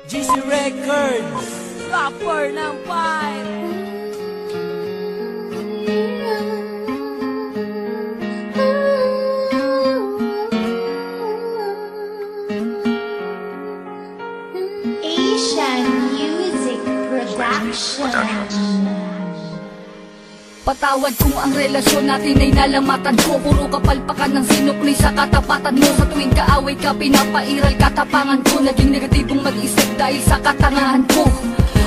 GC Records, Rapper ng fight. Asian Music Production. Patawad kung ang relasyon natin ay nalamatan ko. Puro kapalpakan ng sinukli sa katapatan mo. Sa tuwing kaaway ka, pinapairal katapangan ko. Naging negatibong mag-isip dahil sa katangahan ko.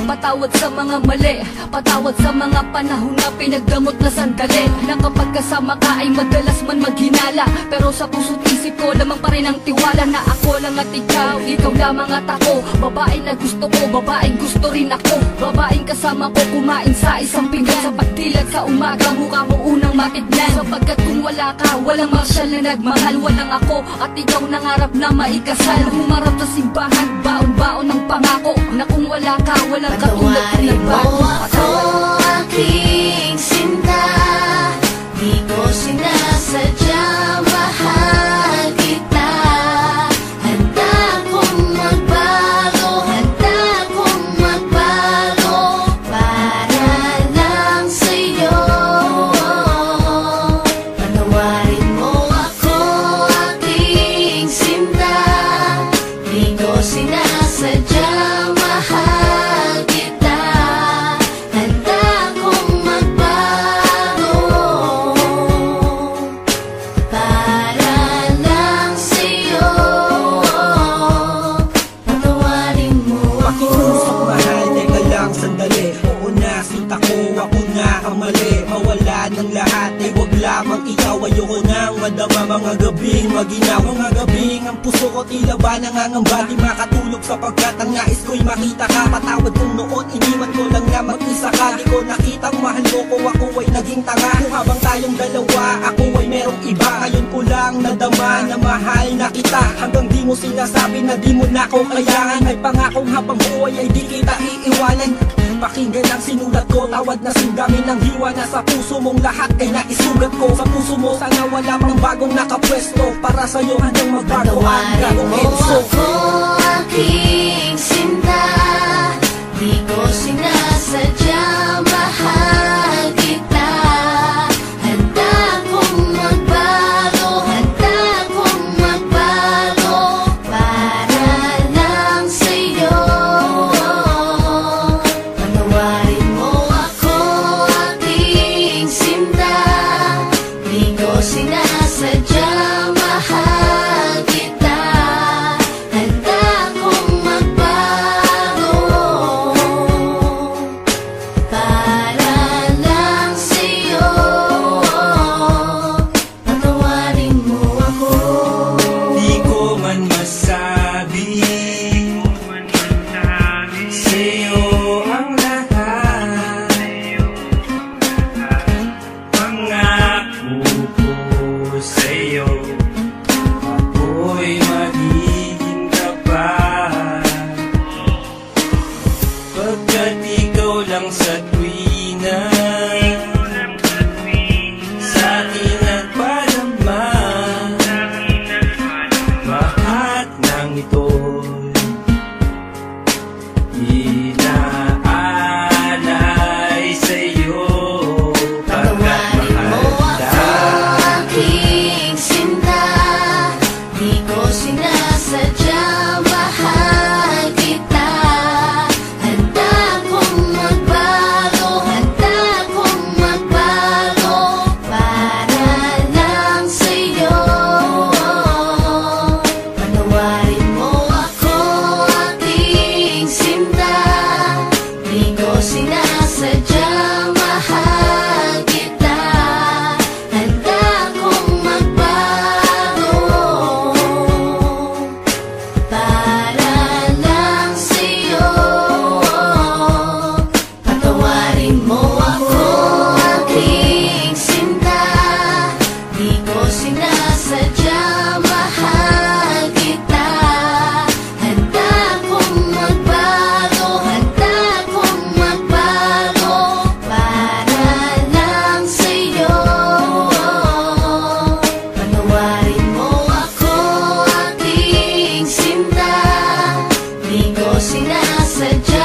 Patawad sa mga mali, patawad sa mga panahon na pinagdamot na sandali. Na kapag kasama ka ay madalas man maghinala, pero sa puso't isip ko lamang pa rin ang tiwala na ako lang at ikaw lamang at ako. Babae na gusto ko, babaeng gusto rin ako. Babaeng kasama ko kumain sa isang pinggan. Sa pagdilag sa umaga, mukha mo unang matignan. Sapagkat kung wala ka, walang marsyal na nagmahal. Walang ako at ikaw nangarap na maikasal. Humarap sa simbahan, baon-baon ng pangako na kung wala ka, walang katulad ko Patawarin mo nagbago. ako, aking sinta. Di ko sinasadya, mahal kita. Handa kong magbago, handa kong magbago para lang sa'yo. Patawarin mo ako, aking sinta. Di ko sinasadya, mahal kita. Handa kong magbago para lang sa'yo. Patawarin mo ako. pakiusap mahal, teka lang sandali. Oo na, sinta ko, ako na ang mali. Mawala ng lahat, ay wag lamang ikaw. Ayoko nang madama mga gabing maginaw. Mga gabing ang puso ko tila ba nangangamba. Di makatulog sapagkat ang nais ko'y makita ka. Patawad kong noon, iniwan ko lang na mag-isa ka. Di ko nakitang mahal mo ko, ako ay naging tanga. Kung habang tayong dalawa, ako ay merong iba. Ngayon ko lang nadama na mahal na kita. Hanggang di mo sinasabi na di mo na ako kailangan. May pangakong habang buhay ay di kita iiwanan. Pakinggan ang sinulat ko, tawad na singgamin ng hiwa na sa puso mong lahat ay naisugat ko. Sa puso mo sana wala pang bagong nakapwesto. Para sa'yo hanggang magbago ang Patawarin gagong mo Enzo. ako, aking sinta. Di ko sinasadya, mahal kita. Handa kong magbago, handa kong magbago para lang sa'yo. Patawarin mo ako, aking sinta. Di ko sinasadya, mahal kita. Handa kong magbago para lang sa'yo. Patawarin mo ako. Di ko man masabi sa'yo ang lahat. Pangako ko sa'yo, ako'y magiging tapat. Pagkat ikaw lang sa tuwina sa akin nagpadama. Lahat ng ito'y inaalay sa'yo. Pagkat Patawarin mo mahal ako, kita. aking sinta. Di ko sinasadya, mahal kita. Handa kong magbago, handa ko sinasadya